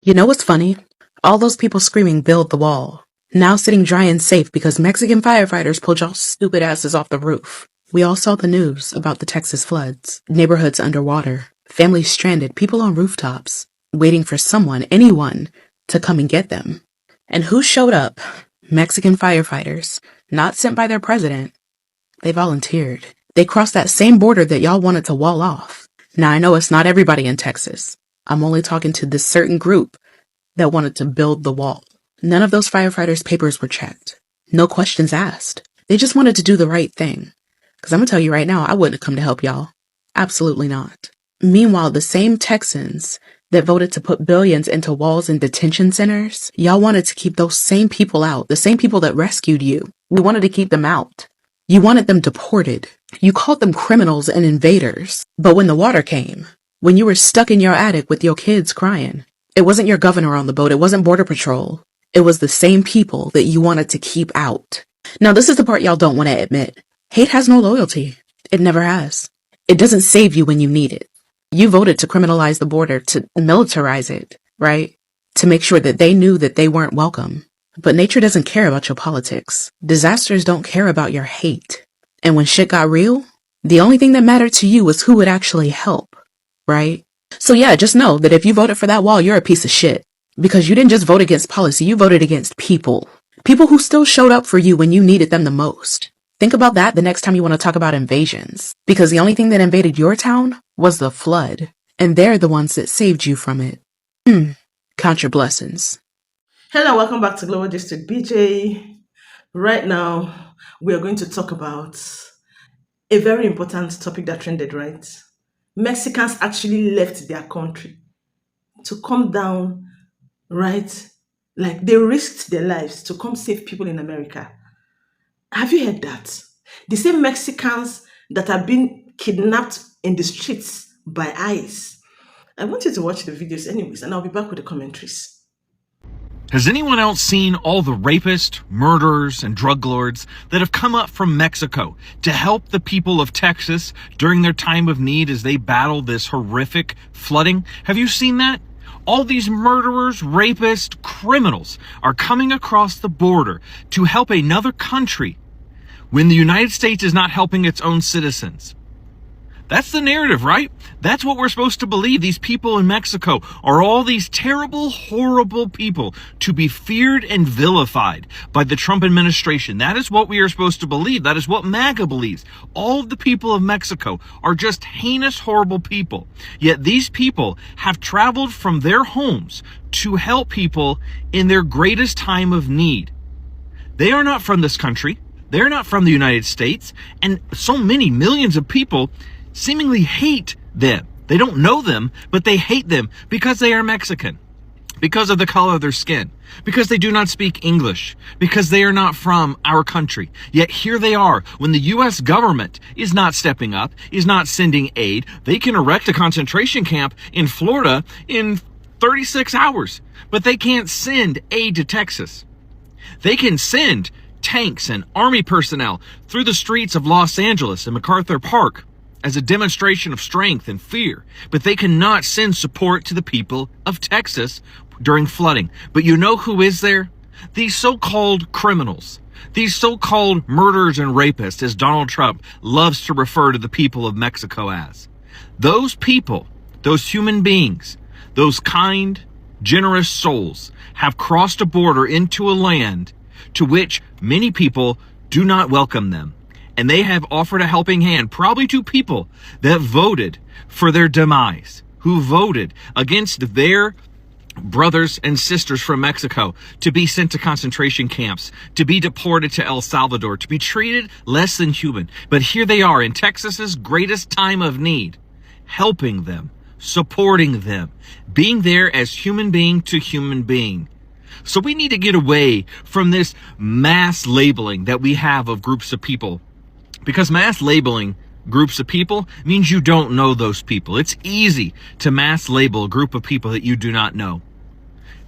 You know what's funny? All those people screaming, build the wall, now sitting dry and safe because Mexican firefighters pulled y'all stupid asses off the roof. We all saw the news about the Texas floods, neighborhoods underwater, families stranded, people on rooftops, waiting for someone, anyone, to come and get them. And who showed up? Mexican firefighters, not sent by their president. They volunteered. They crossed that same border that y'all wanted to wall off. Now, I know it's not everybody in Texas. I'm only talking to this certain group that wanted to build the wall. None of those firefighters' papers were checked. No questions asked. They just wanted to do the right thing. Because I'm going to tell you right now, I wouldn't have come to help y'all. Absolutely not. Meanwhile, the same Texans that voted to put billions into walls and detention centers, y'all wanted to keep those same people out, the same people that rescued you. We wanted to keep them out. You wanted them deported. You called them criminals and invaders. But when the water came, when you were stuck in your attic with your kids crying, it wasn't your governor on the boat. It wasn't Border Patrol. It was the same people that you wanted to keep out. Now, this is the part y'all don't want to admit. Hate has no loyalty. It never has. It doesn't save you when you need it. You voted to criminalize the border, to militarize it, right? To make sure that they knew that they weren't welcome. But nature doesn't care about your politics. Disasters don't care about your hate. And when shit got real, the only thing that mattered to you was who would actually help, right? So yeah, just know that if you voted for that wall, you're a piece of shit. Because you didn't just vote against policy, you voted against people. People who still showed up for you when you needed them the most. Think about that the next time you want to talk about invasions. Because the only thing that invaded your town was the flood. And they're the ones that saved you from it. Count your blessings. Hello, welcome back to Global District BJ. Right now, we are going to talk about a very important topic that trended, right? Mexicans actually left their country to come down, right? Like they risked their lives to come save people in America. Have you heard that? The same Mexicans that have been kidnapped in the streets by ICE. I want you to watch the videos anyways, and I'll be back with the commentaries. Has anyone else seen all the rapists, murderers, and drug lords that have come up from Mexico to help the people of Texas during their time of need as they battle this horrific flooding? Have you seen that? All these murderers, rapists, criminals are coming across the border to help another country when the United States is not helping its own citizens. That's the narrative, right? That's what we're supposed to believe. These people in Mexico are all these terrible, horrible people to be feared and vilified by the Trump administration. That is what we are supposed to believe. That is what MAGA believes. All of the people of Mexico are just heinous, horrible people. Yet these people have traveled from their homes to help people in their greatest time of need. They are not from this country. They're not from the United States. And so many millions of people seemingly hate them. They don't know them, but they hate them because they are Mexican, because of the color of their skin, because they do not speak English, because they are not from our country. Yet here they are. When the U.S. government is not stepping up, is not sending aid, they can erect a concentration camp in Florida in 36 hours, but they can't send aid to Texas. They can send tanks and army personnel through the streets of Los Angeles and MacArthur Park as a demonstration of strength and fear, but they cannot send support to the people of Texas during flooding. But you know who is there? These so-called criminals, these so-called murderers and rapists, as Donald Trump loves to refer to the people of Mexico as. Those people, those human beings, those kind, generous souls have crossed a border into a land to which many people do not welcome them. And they have offered a helping hand, probably to people that voted for their demise, who voted against their brothers and sisters from Mexico to be sent to concentration camps, to be deported to El Salvador, to be treated less than human. But here they are in Texas's greatest time of need, helping them, supporting them, being there as human being to human being. So we need to get away from this mass labeling that we have of groups of people. Because mass labeling groups of people means you don't know those people. It's easy to mass label a group of people that you do not know.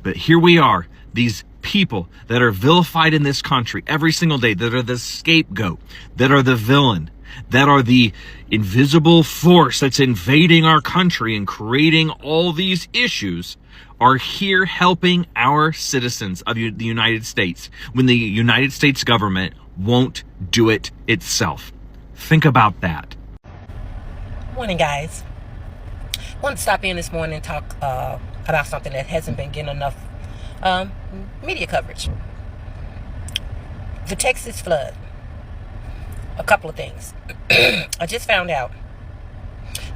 But here we are, these people that are vilified in this country every single day, that are the scapegoat, that are the villain, that are the invisible force that's invading our country and creating all these issues, are here helping our citizens of the United States when the United States government won't do it itself. Think about that. Morning, guys. I wanted to stop in this morning and talk about something that hasn't been getting enough media coverage. The Texas flood. A couple of things. I just found out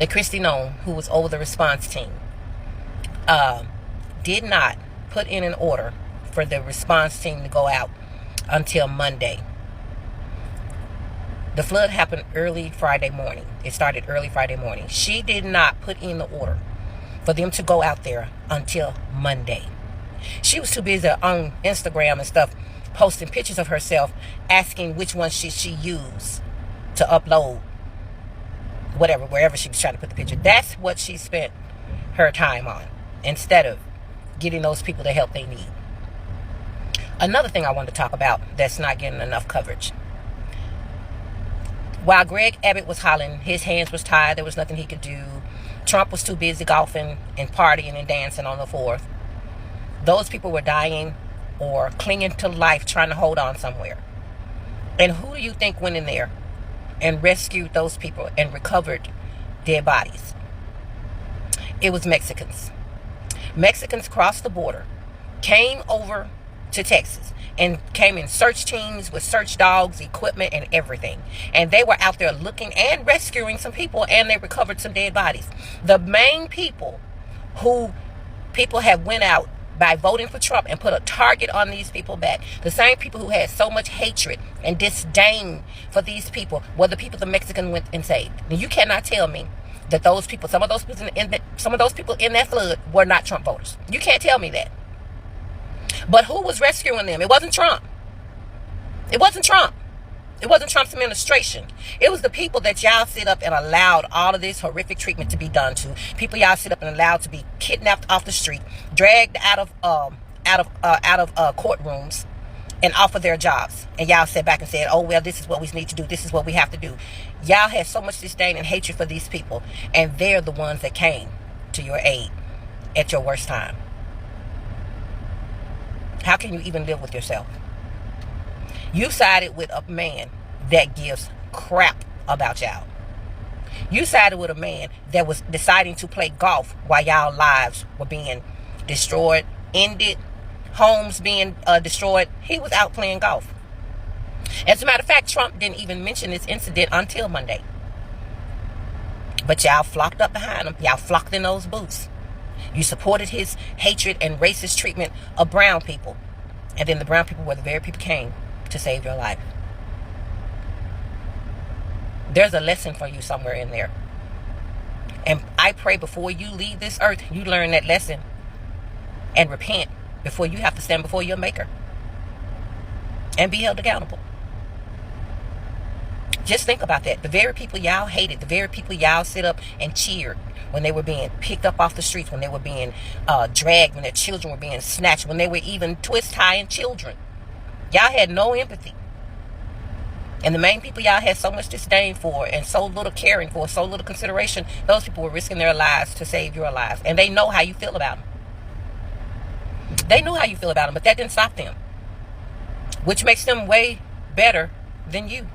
that Kristi Noem, who was over the response team, did not put in an order for the response team to go out until Monday. The flood happened early Friday morning. It started early Friday morning. She did not put in the order for them to go out there until Monday. She was too busy on Instagram and stuff, posting pictures of herself, asking which one should she use to upload, wherever she was trying to put the picture. That's what she spent her time on, instead of getting those people the help they need. Another thing I wanted to talk about that's not getting enough coverage. While Greg Abbott was hollering, his hands was tied, there was nothing he could do. Trump was too busy golfing and partying and dancing on the 4th. Those people were dying or clinging to life, trying to hold on somewhere. And who do you think went in there and rescued those people and recovered dead bodies? It was Mexicans. Mexicans crossed the border, came over to Texas, and came in search teams with search dogs, equipment, and everything. And they were out there looking and rescuing some people, and they recovered some dead bodies. The main people who people have went out by voting for Trump and put a target on these people back. The same people who had so much hatred and disdain for these people were the people the Mexican went and saved. Now, you cannot tell me that those people, some of those people in that flood were not Trump voters. You can't tell me that. But who was rescuing them? It wasn't Trump. It wasn't Trump. It wasn't Trump's administration. It was the people that y'all sit up and allowed all of this horrific treatment to be done to. People y'all sit up and allowed to be kidnapped off the street, dragged out of courtrooms, and off of their jobs. And y'all sat back and said, "Oh well, this is what we need to do. This is what we have to do." Y'all had so much disdain and hatred for these people, and they're the ones that came to your aid at your worst time. How can you even live with yourself? You sided with a man that gives crap about y'all. You sided with a man that was deciding to play golf while y'all lives were being destroyed, ended, homes being destroyed. He was out playing golf. As a matter of fact, Trump didn't even mention this incident until Monday. But y'all flocked up behind him. Y'all flocked in those boots. You supported his hatred and racist treatment of brown people. And then the brown people were the very people came to save your life. There's a lesson for you somewhere in there. And I pray before you leave this earth, you learn that lesson and repent before you have to stand before your maker and be held accountable. Just think about that. The very people y'all hated, the very people y'all sit up and cheered when they were being picked up off the streets, when they were being dragged, when their children were being snatched, when they were even twist-tying children. Y'all had no empathy. And the main people y'all had so much disdain for and so little caring for, so little consideration, those people were risking their lives to save your lives. And they know how you feel about them. They knew how you feel about them, but that didn't stop them. Which makes them way better than you.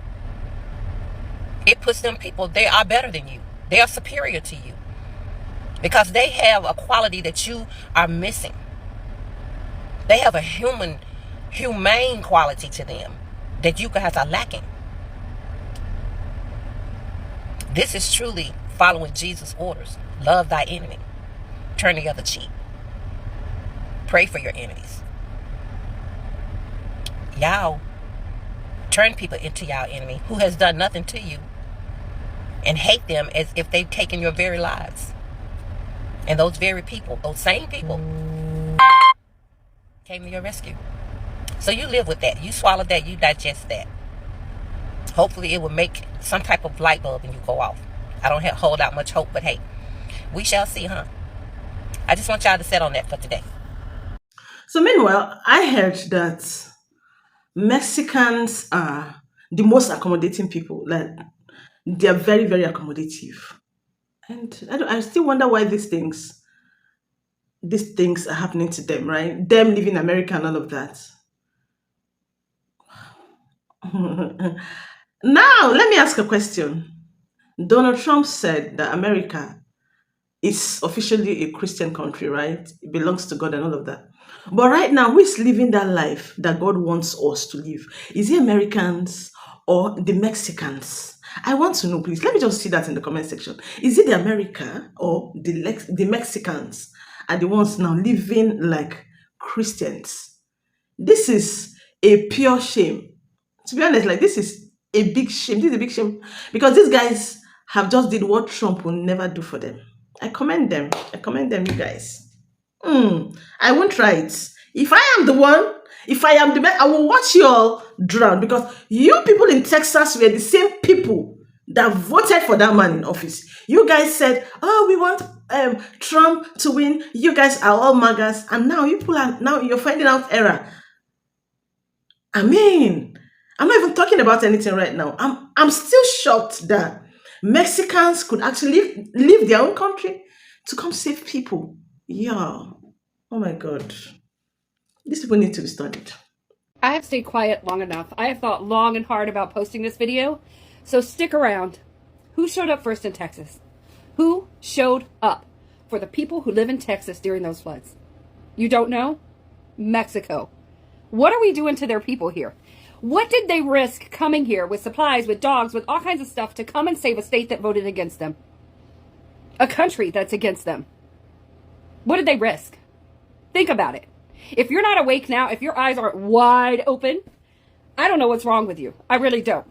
It puts them people, they are better than you. They are superior to you. Because they have a quality that you are missing. They have a humane quality to them that you guys are lacking. This is truly following Jesus' orders. Love thy enemy. Turn the other cheek. Pray for your enemies. Y'all turn people into y'all enemy who has done nothing to you and hate them as if they've taken your very lives. And those very people, those same people, came to your rescue. So you live with that. You swallow that. You digest that. Hopefully it will make some type of light bulb and you go off. I don't hold out much hope, but hey, we shall see, huh? I just want y'all to set on that for today. So meanwhile, I heard that Mexicans are the most accommodating people. Like They are very, very accommodative. And I still wonder why these things are happening to them, right? Them living in America and all of that. Now, let me ask a question. Donald Trump said that America is officially a Christian country, right? It belongs to God and all of that. But right now, who is living that life that God wants us to live? Is it Americans or the Mexicans? I want to know, please. Let me just see that in the comment section. Is it the America or the Mexicans are the ones now living like Christians? This is a pure shame. To be honest, like this is a big shame. This is a big shame because these guys have just did what Trump will never do for them. I commend them. I commend them, you guys. I won't try it. If I am the one, if I am the man, I will watch you all drown because you people in Texas were the same people that voted for that man in office. You guys said, "Oh, we want Trump to win." You guys are all magas, and now you're finding out error. I mean, I'm not even talking about anything right now. I'm still shocked that Mexicans could actually leave their own country to come save people. Yeah. Oh my God. These people need to be studied. I have stayed quiet long enough. I have thought long and hard about posting this video, so stick around. Who showed up first in Texas? Who showed up for the people who live in Texas during those floods? You don't know? Mexico. What are we doing to their people here? What did they risk coming here with supplies, with dogs, with all kinds of stuff to come and save a state that voted against them? A country that's against them. What did they risk? Think about it. If you're not awake now, if your eyes aren't wide open, I don't know what's wrong with you. I really don't.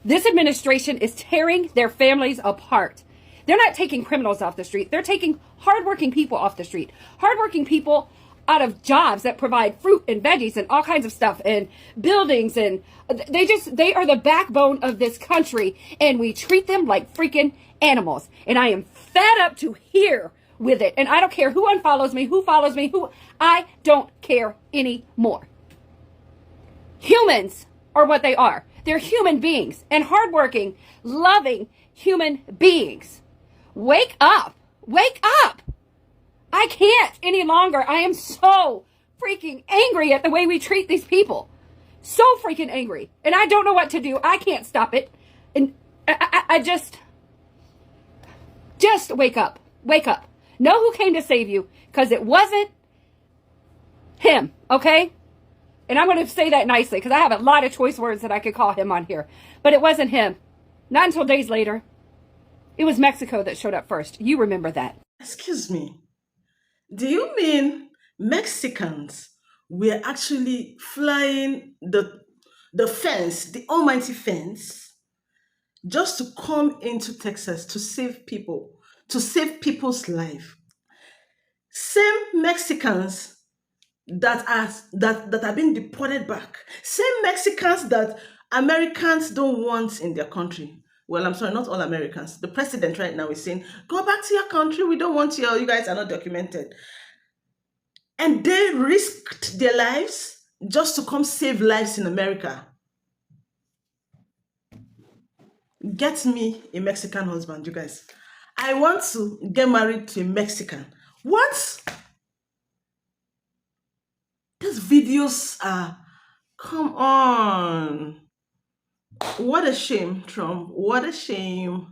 This administration is tearing their families apart. They're not taking criminals off the street. They're taking hardworking people off the street. Hardworking people out of jobs that provide fruit and veggies and all kinds of stuff and buildings, and they are the backbone of this country, and we treat them like freaking animals. And I am fed up to here with it. And I don't care who unfollows me, who follows me, I don't care anymore. Humans are what they are. They're human beings and hardworking, loving human beings. Wake up. Wake up. I can't any longer. I am so freaking angry at the way we treat these people. So freaking angry. And I don't know what to do. I can't stop it. And I just wake up. Wake up. Know who came to save you, because it wasn't him, okay? And I'm going to say that nicely because I have a lot of choice words that I could call him on here. But it wasn't him. Not until days later. It was Mexico that showed up first. You remember that. Excuse me. Do you mean Mexicans were actually flying the fence, the almighty fence, just to come into Texas to save people, to save people's life? Same Mexicans that are being deported back. Same Mexicans that Americans don't want in their country. Well, I'm sorry, not all Americans. The president right now is saying, "Go back to your country. We don't want you. You guys are not documented." And they risked their lives just to come save lives in America. Get me a Mexican husband, you guys. I want to get married to a Mexican. What? These videos are, come on. What a shame, Trump. What a shame.